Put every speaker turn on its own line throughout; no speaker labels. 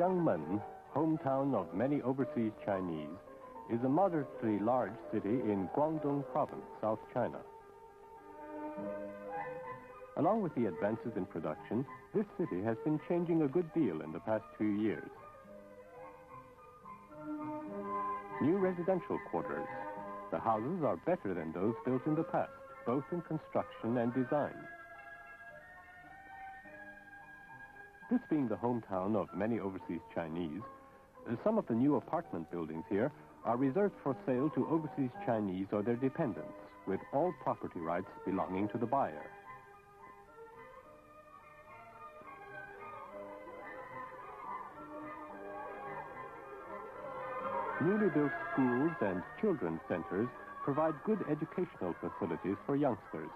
Xiangmen, hometown of many overseas Chinese, is a moderately large city in Guangdong Province, South China. Along with the advances in production, this city has been changing a good deal in the past few years. New residential quarters. The houses are better than those built in the past, both in construction and design. This being the hometown of many overseas Chinese, some of the new apartment buildings here are reserved for sale to overseas Chinese or their dependents, with all property rights belonging to the buyer. Newly built schools and children's centers provide good educational facilities for youngsters.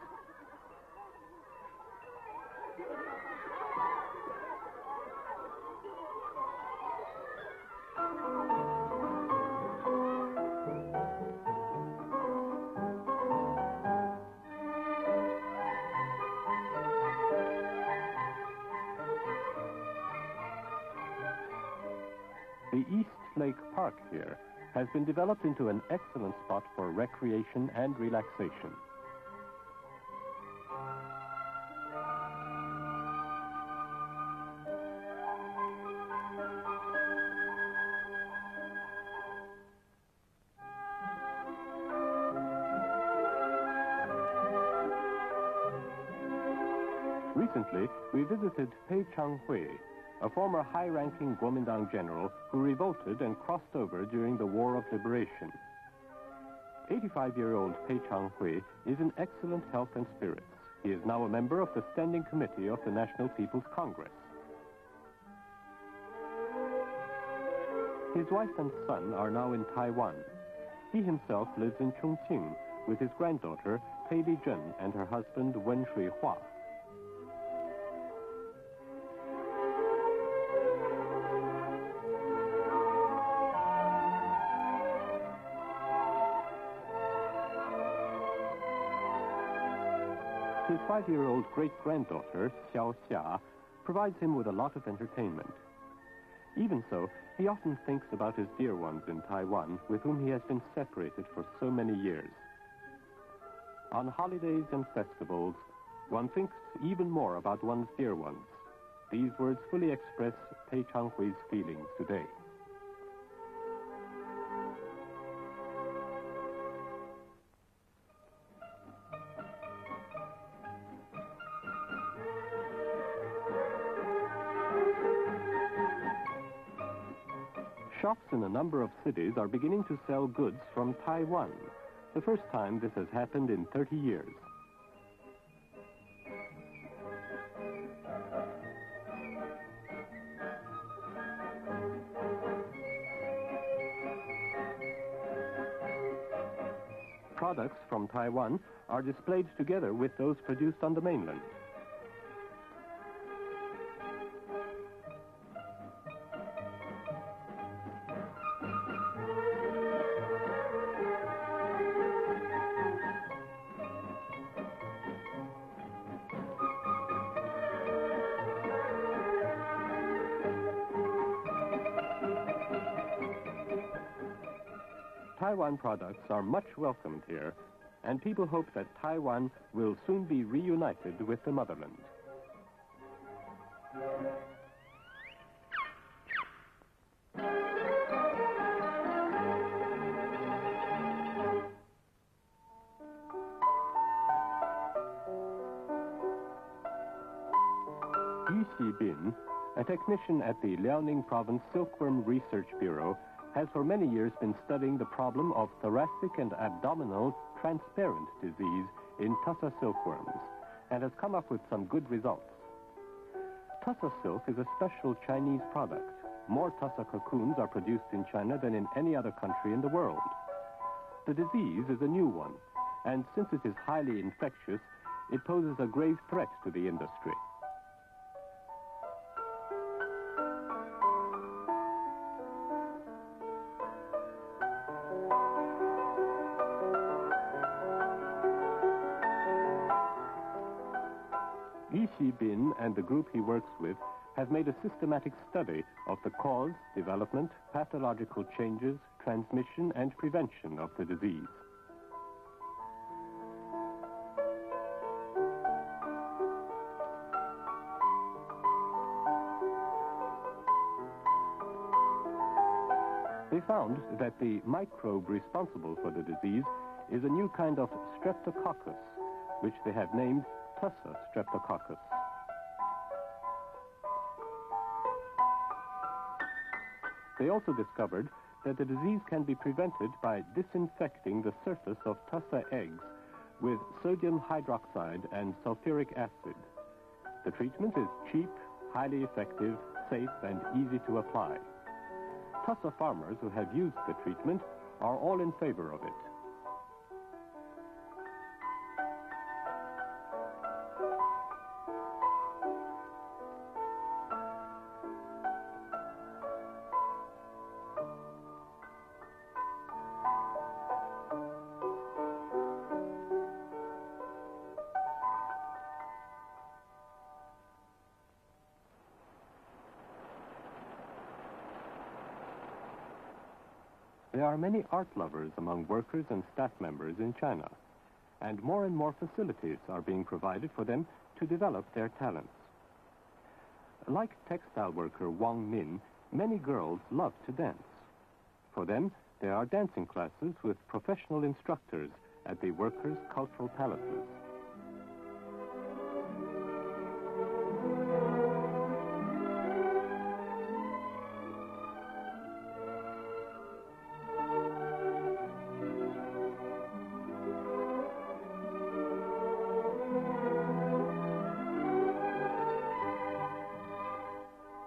The East Lake Park here has been developed into an excellent spot for recreation and relaxation. Recently, we visited Pei Changhui, a former high-ranking Kuomintang general who revolted and crossed over during the War of Liberation. 85-year-old Pei Changhui is in excellent health and spirits. He is now a member of the Standing Committee of the National People's Congress. His wife and son are now in Taiwan. He himself lives in Chongqing with his granddaughter, Pei Lijun, and her husband, Wen Shuihua. His 5-year-old great-granddaughter, Xiao Xia, provides him with a lot of entertainment. Even so, he often thinks about his dear ones in Taiwan, with whom he has been separated for so many years. On holidays and festivals, one thinks even more about one's dear ones. These words fully express Pei Changhui's feelings today. Shops in a number of cities are beginning to sell goods from Taiwan. The first time this has happened in 30 years. Products from Taiwan are displayed together with those produced on the mainland. Taiwan products are much welcomed here, and people hope that Taiwan will soon be reunited with the motherland. Yu Xibin, a technician at the Liaoning Province Silkworm Research Bureau, has for many years been studying the problem of thoracic and abdominal transparent disease in tussa silkworms, and has come up with some good results. Tussa silk is a special Chinese product. More tussa cocoons are produced in China than in any other country in the world. The disease is a new one, and since it is highly infectious, it poses a grave threat to the industry. Yu Xibin and the group he works with have made a systematic study of the cause, development, pathological changes, transmission, and prevention of the disease. They found that the microbe responsible for the disease is a new kind of streptococcus, which they have named Tussa streptococcus. They also discovered that the disease can be prevented by disinfecting the surface of Tussa eggs with sodium hydroxide and sulfuric acid. The treatment is cheap, highly effective, safe, and easy to apply. Tussa farmers who have used the treatment are all in favor of it. There are many art lovers among workers and staff members in China, and more facilities are being provided for them to develop their talents. Like textile worker Wang Min, many girls love to dance. For them, there are dancing classes with professional instructors at the workers' cultural palaces.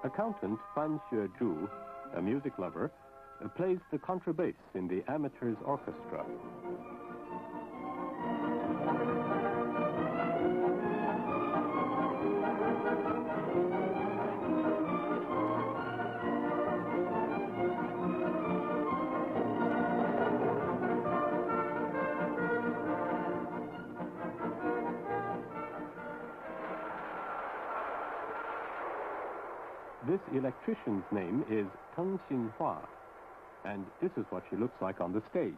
Accountant Fan Xuezhu, a music lover, plays the contrabass in the amateurs' orchestra. This electrician's name is Teng Xinhua, and this is what she looks like on the stage.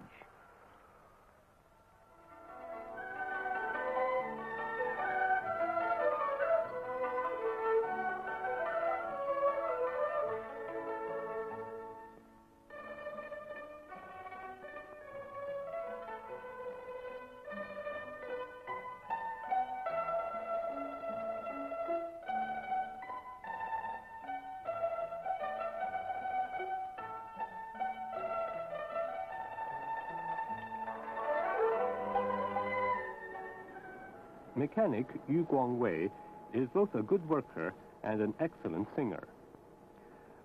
Mechanic Yu Guangwei is both a good worker and an excellent singer.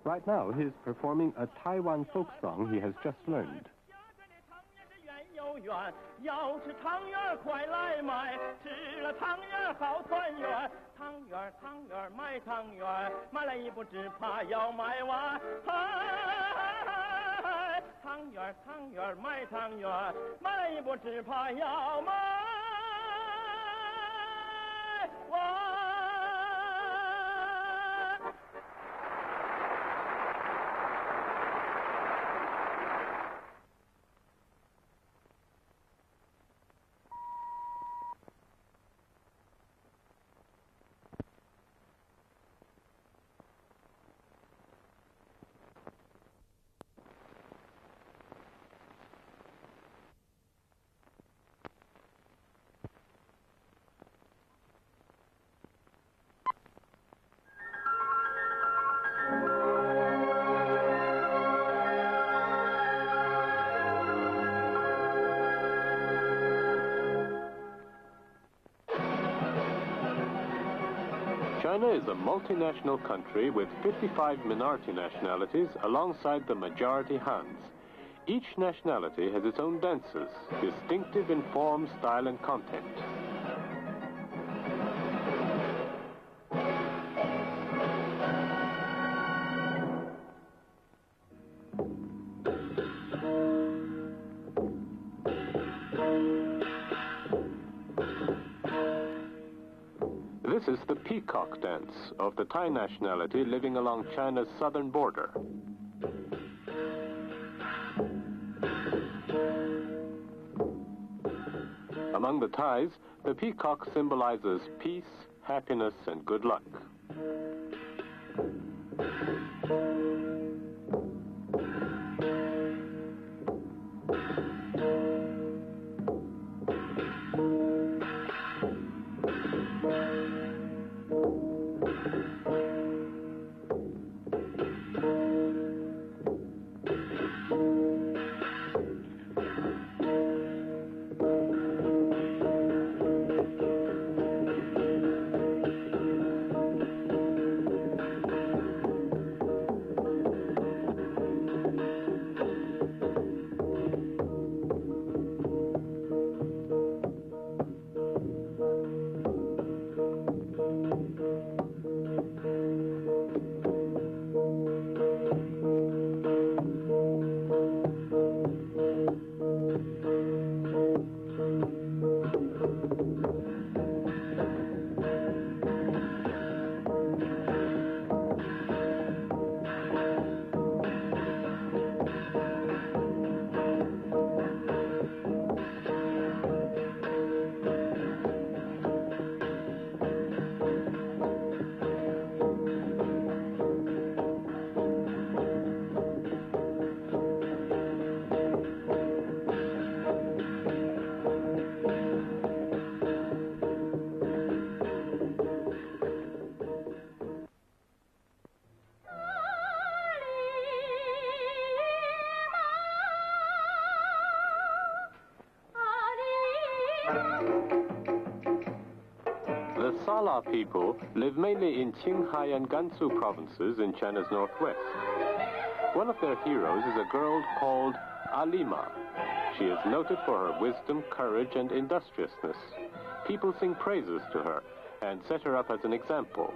Right now, he is performing a Taiwan folk song he has just learned. China is a multinational country with 55 minority nationalities alongside the majority Hans. Each nationality has its own dances, distinctive in form, style, and content. This is the peacock dance of the Thai nationality living along China's southern border. Among the Thais, the peacock symbolizes peace, happiness, and good luck. The Sala people live mainly in Qinghai and Gansu provinces in China's northwest. One of their heroes is a girl called Alima. She is noted for her wisdom, courage, and industriousness. People sing praises to her and set her up as an example.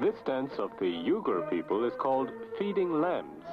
This dance of the Uyghur people is called feeding lambs.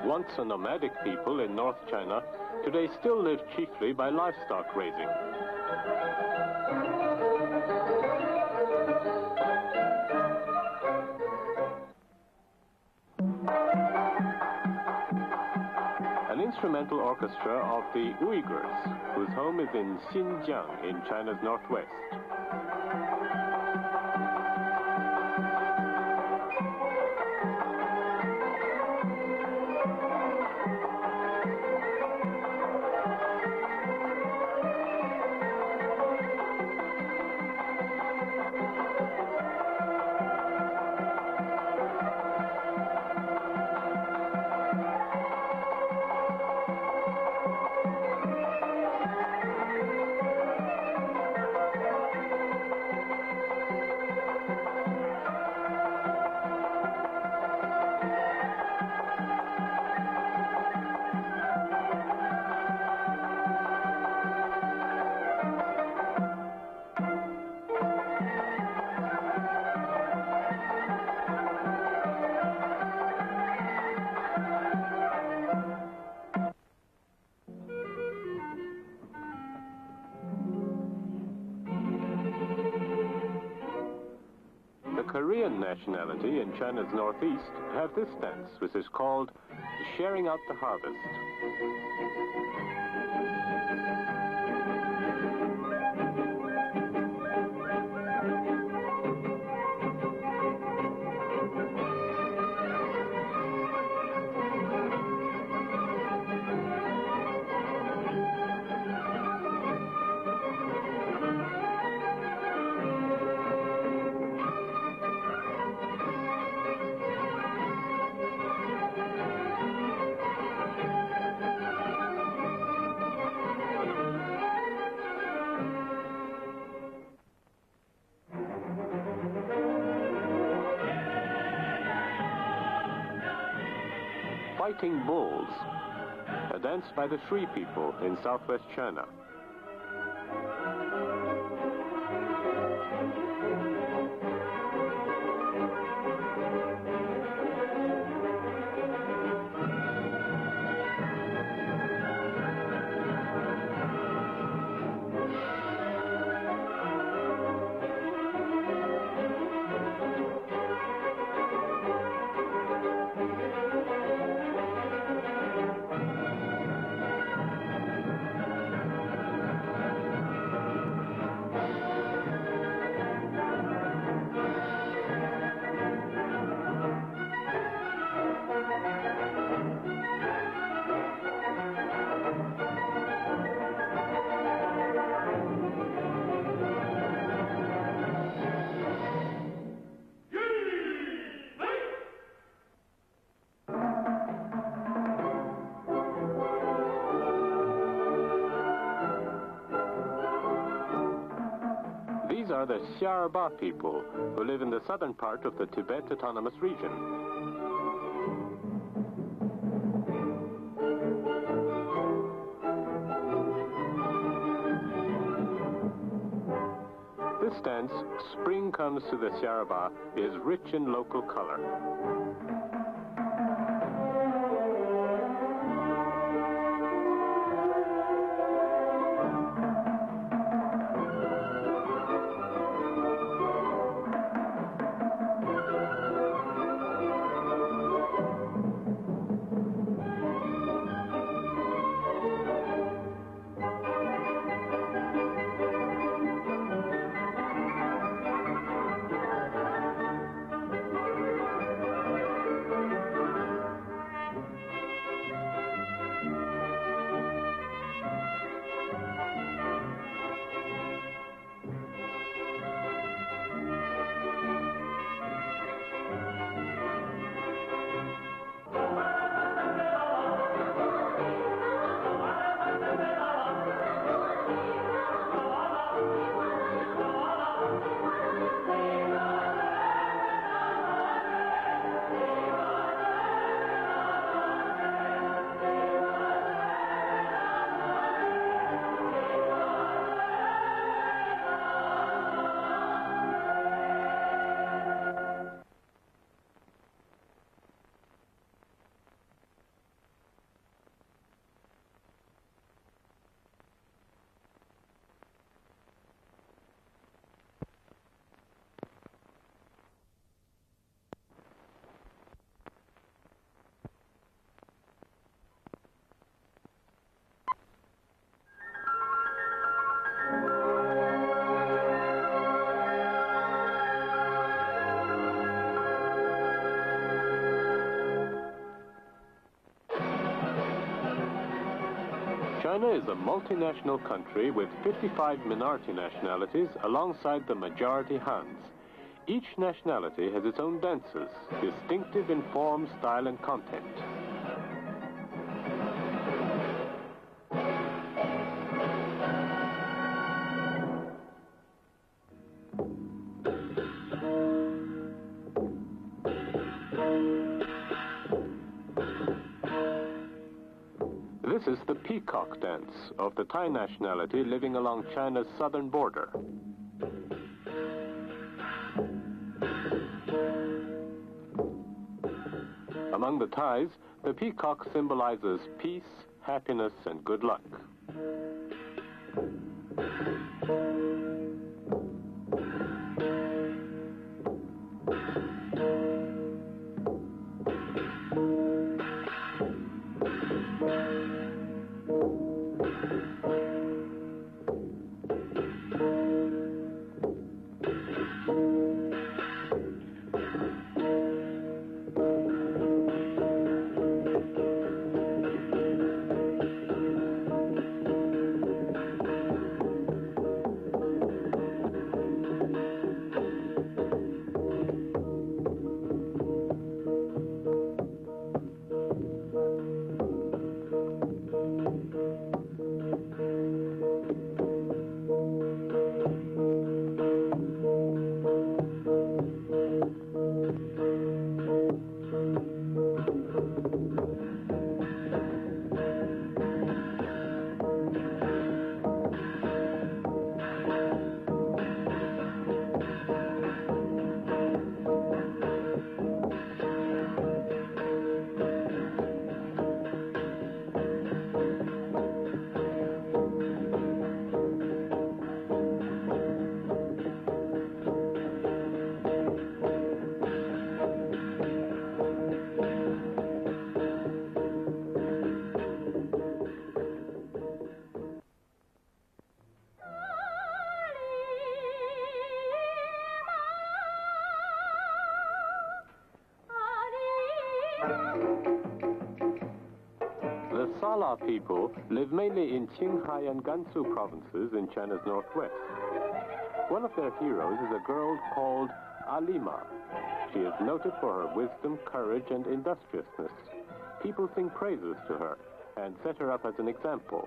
Once a nomadic people in North China, today still live chiefly by livestock raising. instrumental orchestra of the Uyghurs, whose home is in Xinjiang in China's northwest. Korean nationality in China's northeast have this dance, which is called sharing out the harvest. Fighting Bulls, a dance by the Shui people in southwest China. These are the Xiarba people, who live in the southern part of the Tibet Autonomous Region. This dance, Spring Comes to the Xiarba, is rich in local color. China is a multinational country with 55 minority nationalities alongside the majority Hans. Each nationality has its own dances, distinctive in form, style, and content. This is the peacock dance of the Thai nationality living along China's southern border. Among the Thais, the peacock symbolizes peace, happiness, and good luck. The Sala people live mainly in Qinghai and Gansu provinces in China's northwest. One of their heroes is a girl called Alima. She is noted for her wisdom, courage, and industriousness. People sing praises to her and set her up as an example.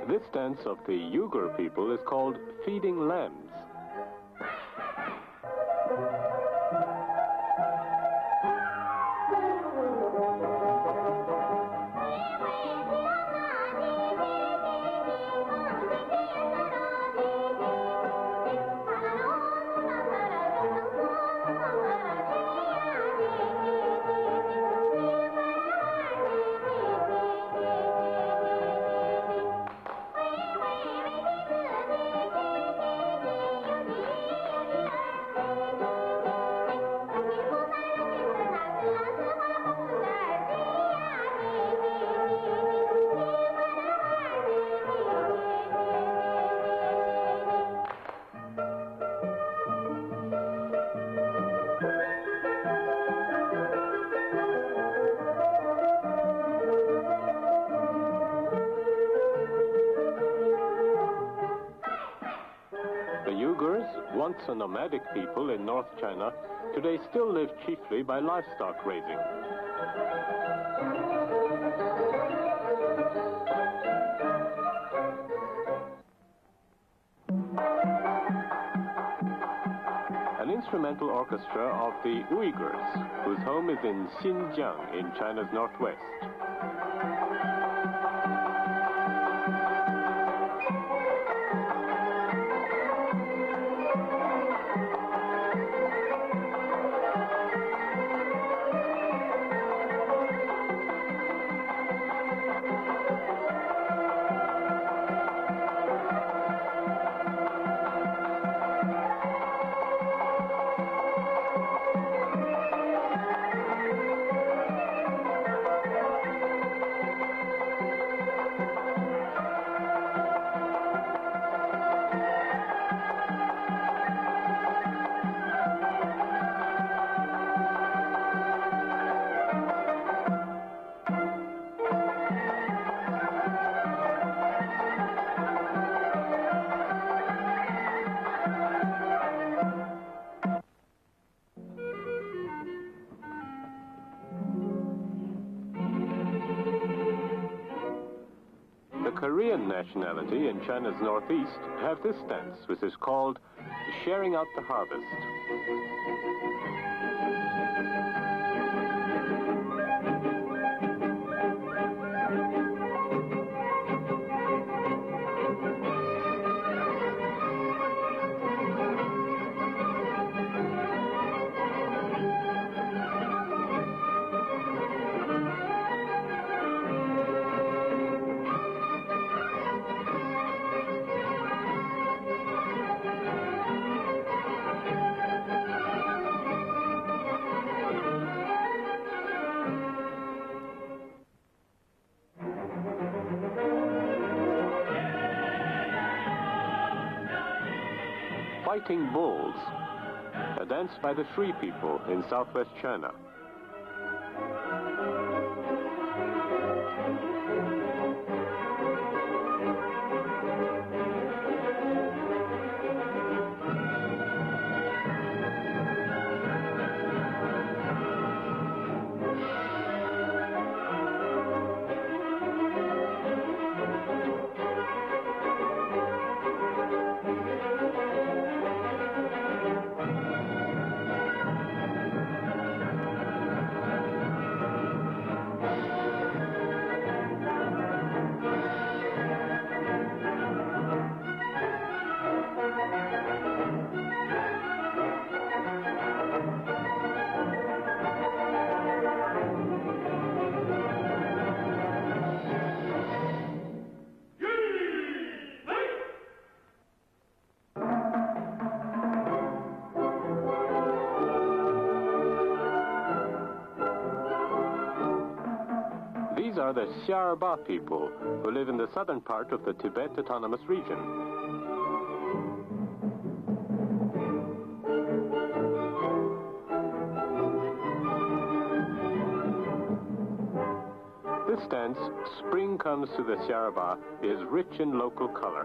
This dance of the Uyghur people is called feeding lambs. once a nomadic people in North China, today still live chiefly by livestock raising. An instrumental orchestra of the Uyghurs, whose home is in Xinjiang in China's northwest. Korean nationality in China's northeast have this dance, which is called sharing out the harvest. Fighting Bulls, a dance by the Shui people in southwest China. These are the Xiarba people, who live in the southern part of the Tibet Autonomous Region. This dance, Spring Comes to the Xiarba, is rich in local color.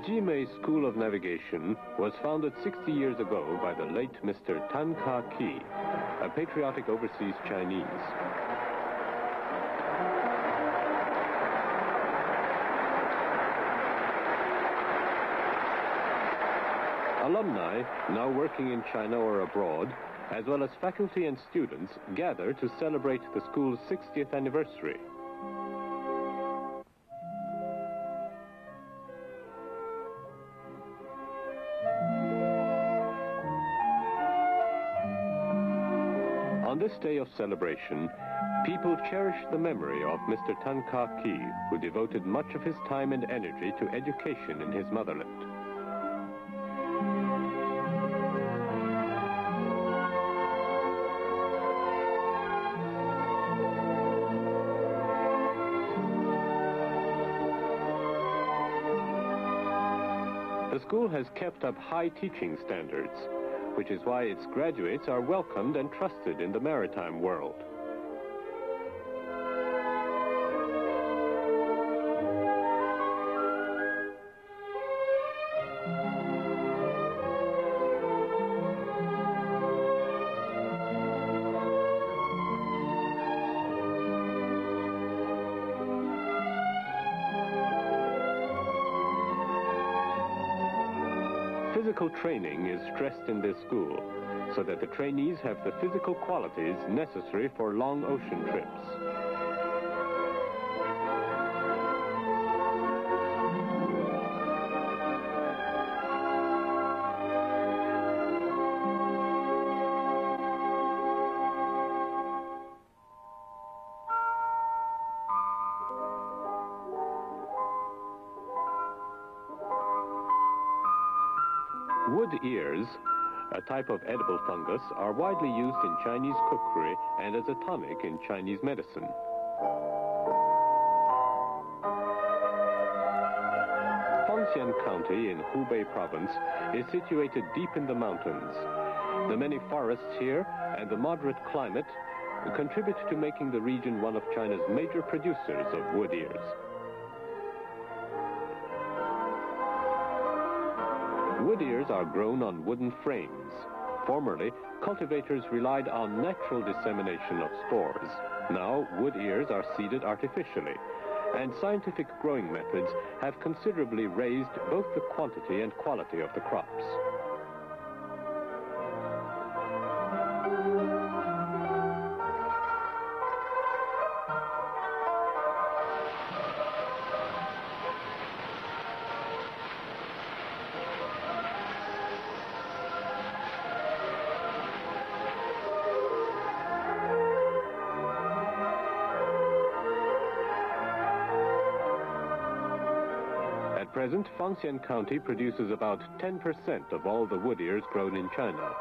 Jimei School of Navigation was founded 60 years ago by the late Mr. Tan Ka-ki, a patriotic overseas Chinese. Alumni, now working in China or abroad, as well as faculty and students, gather to celebrate the school's 60th anniversary. On this day of celebration, people cherish the memory of Mr. Tan Ka-ki, who devoted much of his time and energy to education in his motherland. The school has kept up high teaching standards, which is why its graduates are welcomed and trusted in the maritime world. Physical training is stressed in this school, so that the trainees have the physical qualities necessary for long ocean trips. Wood ears, a type of edible fungus, are widely used in Chinese cookery and as a tonic in Chinese medicine. Fangxian County in Hubei province is situated deep in the mountains. The many forests here and the moderate climate contribute to making the region one of China's major producers of wood ears. Wood ears are grown on wooden frames. Formerly, cultivators relied on natural dissemination of spores. Now, wood ears are seeded artificially, and scientific growing methods have considerably raised both the quantity and quality of the crops. At present, Fangxian County produces about 10% of all the wood ears grown in China.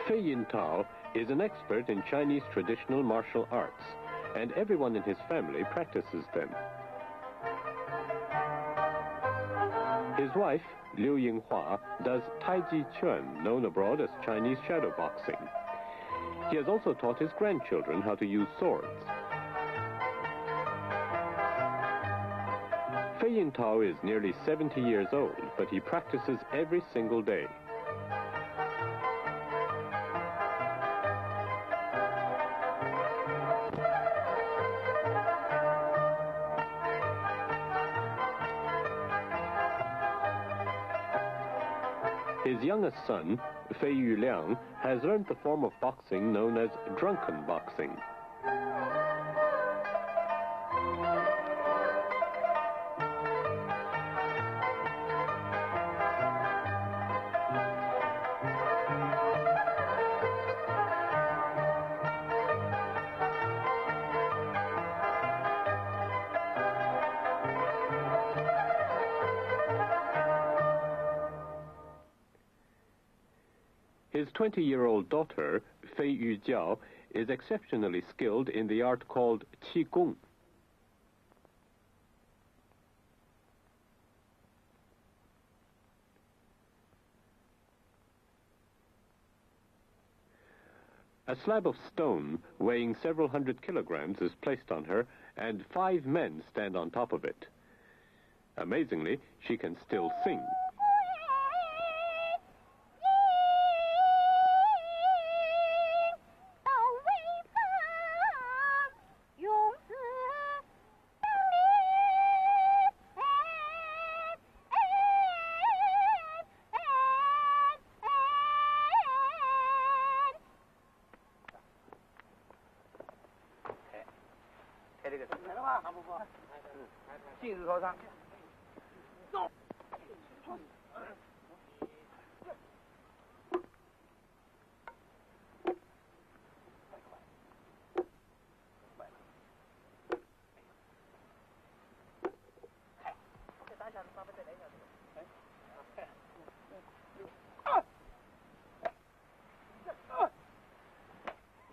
Fei Yintao is an expert in Chinese traditional martial arts, and everyone in his family practices them. His wife, Liu Yinghua, does Tai Chi Chuan, known abroad as Chinese shadow boxing. He has also taught his grandchildren how to use swords. Fei Yintao is nearly 70 years old, but he practices every single day. His youngest son, Fei Yuliang, has learned the form of boxing known as drunken boxing. His 20-year-old daughter, Fei Yujiao, is exceptionally skilled in the art called qigong. A slab of stone weighing several hundred kilograms is placed on her, and 5 men stand on top of it. Amazingly, she can still sing.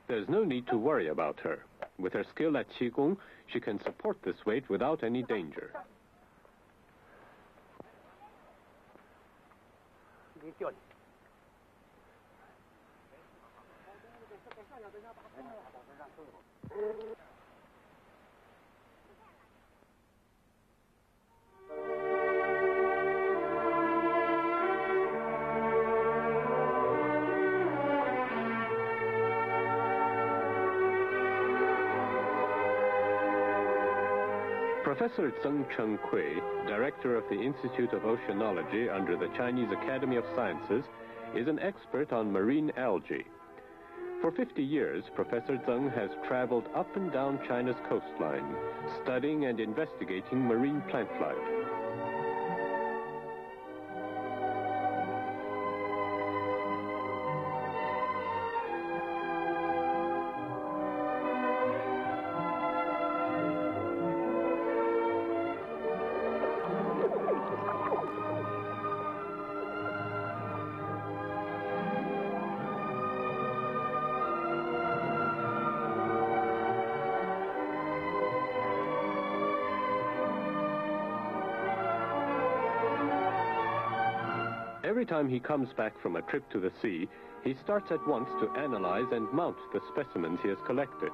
There's no need to worry about her. With her skill at qigong, she can support this weight without any danger. Professor Zeng Chenghui, director of the Institute of Oceanology under the Chinese Academy of Sciences, is an expert on marine algae. For 50 years, Professor Zeng has traveled up and down China's coastline, studying and investigating marine plant life. Every time he comes back from a trip to the sea, he starts at once to analyze and mount the specimens he has collected.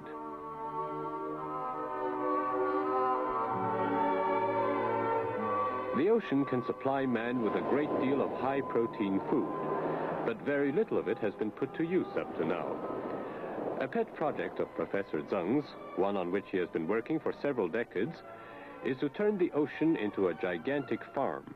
The ocean can supply man with a great deal of high-protein food, but very little of it has been put to use up to now. A pet project of Professor Zeng's, one on which he has been working for several decades, is to turn the ocean into a gigantic farm.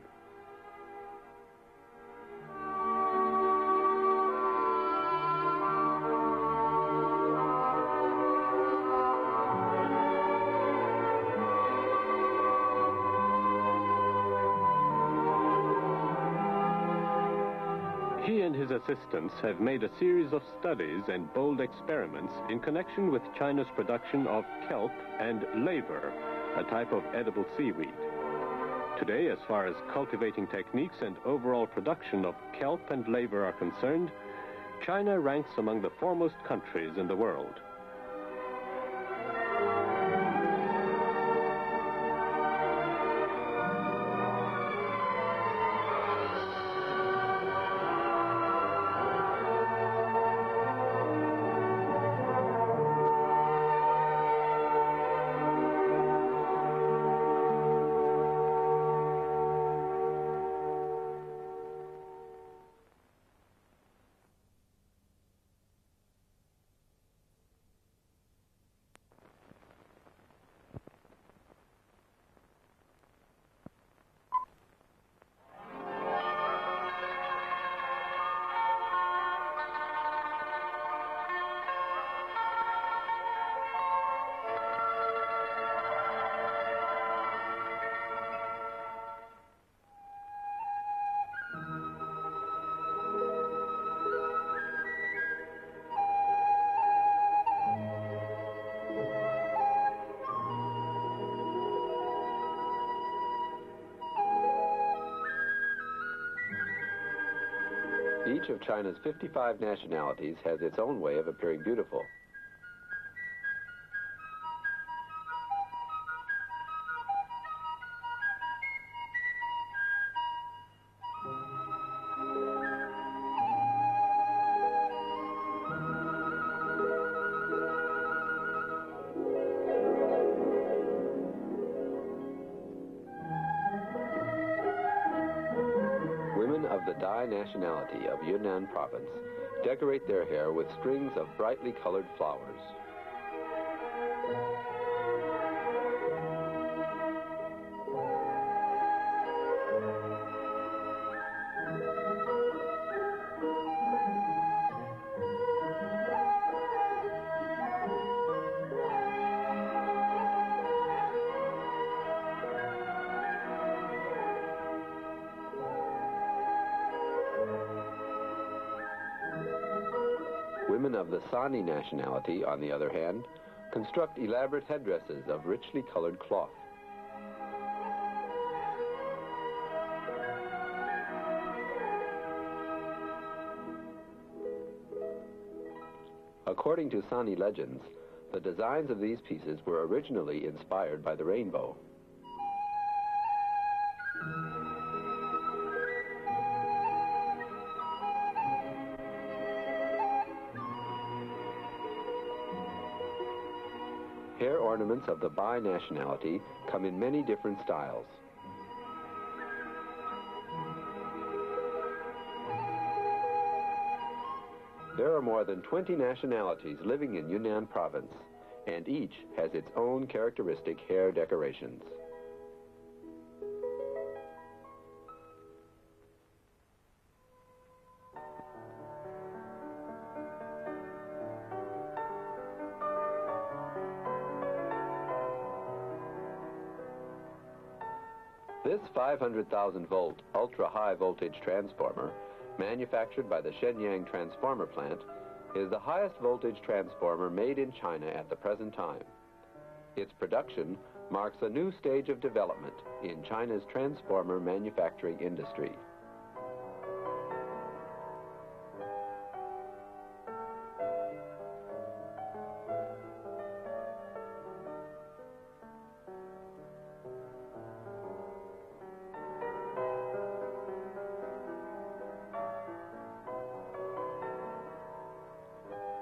He and his assistants have made a series of studies and bold experiments in connection with China's production of kelp and laver, a type of edible seaweed. Today, as far as cultivating techniques and overall production of kelp and laver are concerned, China ranks among the foremost countries in the world.
Each of China's 55 nationalities has its own way of appearing beautiful. Of the Dai nationality of Yunnan province decorate their hair with strings of brightly colored flowers. Women of the Sani nationality, on the other hand, construct elaborate headdresses of richly colored cloth. According to Sani legends, the designs of these pieces were originally inspired by the rainbow. Hair ornaments of the Bai nationality come in many different styles. There are more than 20 nationalities living in Yunnan province, and each has its own characteristic hair decorations. This 500,000-volt ultra-high voltage transformer, manufactured by the Shenyang Transformer Plant, is the highest voltage transformer made in China at the present time. Its production marks a new stage of development in China's transformer manufacturing industry.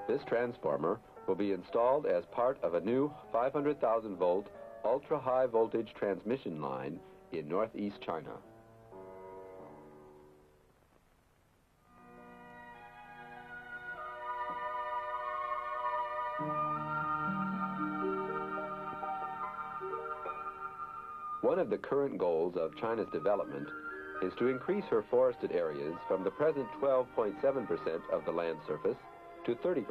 This transformer will be installed as part of a new 500,000-volt ultra-high voltage transmission line in northeast China. One of the current goals of China's development is to increase her forested areas from the present 12.7% of the land surface to 30%.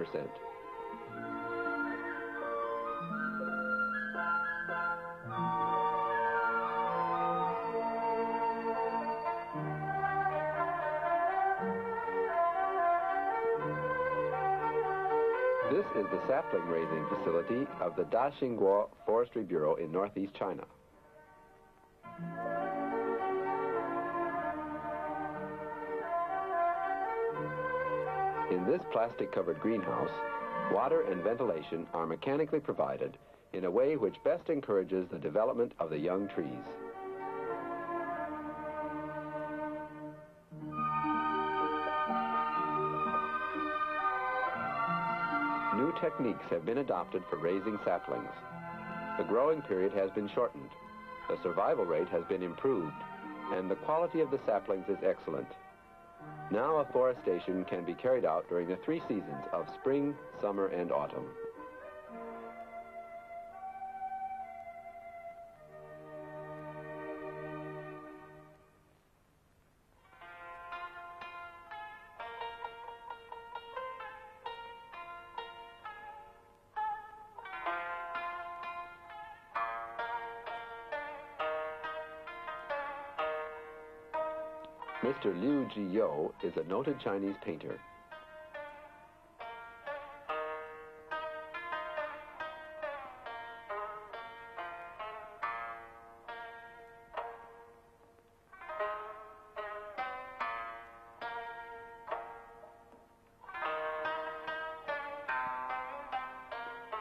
This is the sapling raising facility of the Daxingguo Forestry Bureau in northeast China. In this plastic-covered greenhouse, water and ventilation are mechanically provided in a way which best encourages the development of the young trees. New techniques have been adopted for raising saplings. The growing period has been shortened, the survival rate has been improved, and the quality of the saplings is excellent. Now afforestation can be carried out during the 3 seasons of spring, summer, and autumn. Mr. Liu Jiyou is a noted Chinese painter.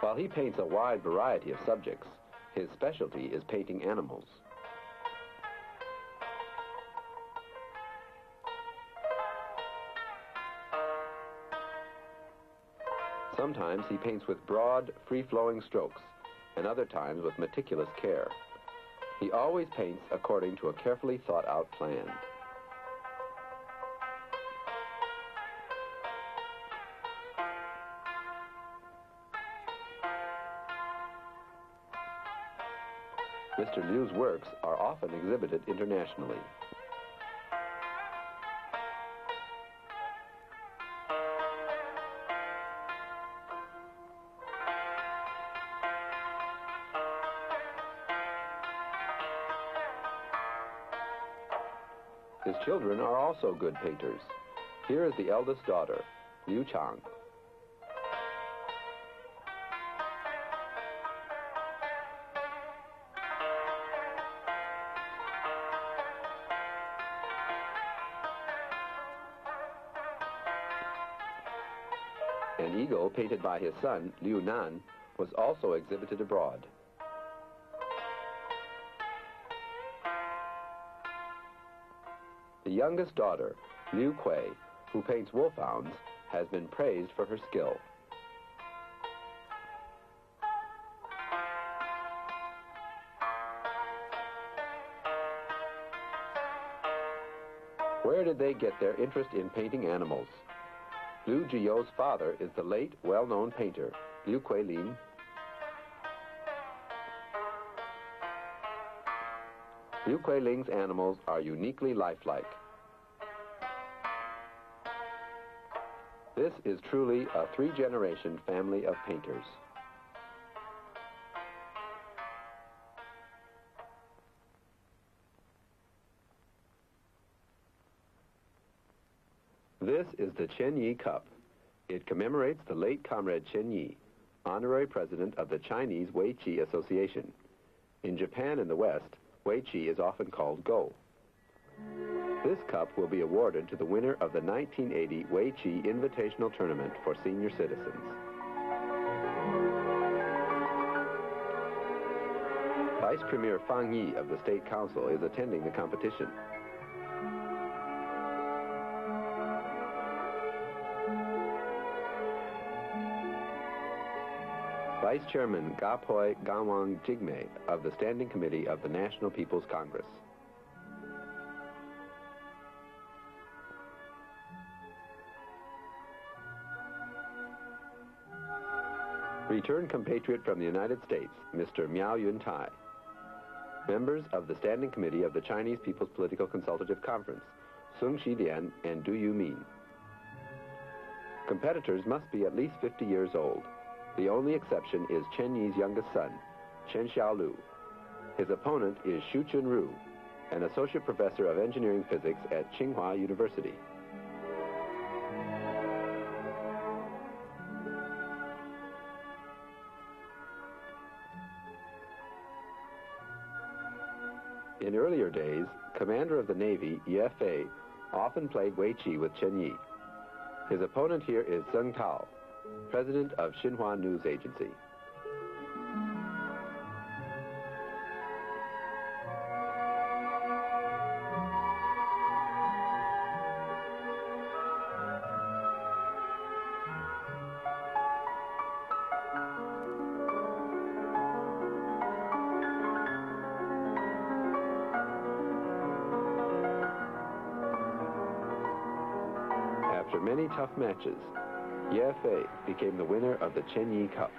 While he paints a wide variety of subjects, his specialty is painting animals. Sometimes he paints with broad, free-flowing strokes, and other times with meticulous care. He always paints according to a carefully thought-out plan. Mr. Liu's works are often exhibited internationally. His children are also good painters. Here is the eldest daughter, Liu Chang. An eagle painted by his son, Liu Nan, was also exhibited abroad. The youngest daughter, Liu Kui, who paints wolfhounds, has been praised for her skill. Where did they get their interest in painting animals? Liu Jiyou's father is the late, well-known painter, Liu Kuilin. Liu Kuilin's animals are uniquely lifelike. This is truly a three-generation family of painters. This is the Chen Yi Cup. It commemorates the late Comrade Chen Yi, honorary president of the Chinese Weiqi Association. In Japan and the West, Weiqi is often called Go. This cup will be awarded to the winner of the 1980 Weiqi Invitational Tournament for senior citizens. Vice Premier Fang Yi of the State Council is attending the competition. Vice Chairman Gapoi Gawang Jigme of the Standing Committee of the National People's Congress. Returned compatriot from the United States, Mr. Miao Yuntai. Members of the Standing Committee of the Chinese People's Political Consultative Conference, Sung Xilian and Du Yumin. Competitors must be at least 50 years old. The only exception is Chen Yi's youngest son, Chen Xiaolu. His opponent is Xu Chunru, an associate professor of engineering physics at Tsinghua University. In earlier days, commander of the Navy, Ye Fei, often played Weiqi with Chen Yi. His opponent here is Zheng Tao, president of Xinhua News Agency. After many tough matches, Ye Fei became the winner of the Chen Yi Cup.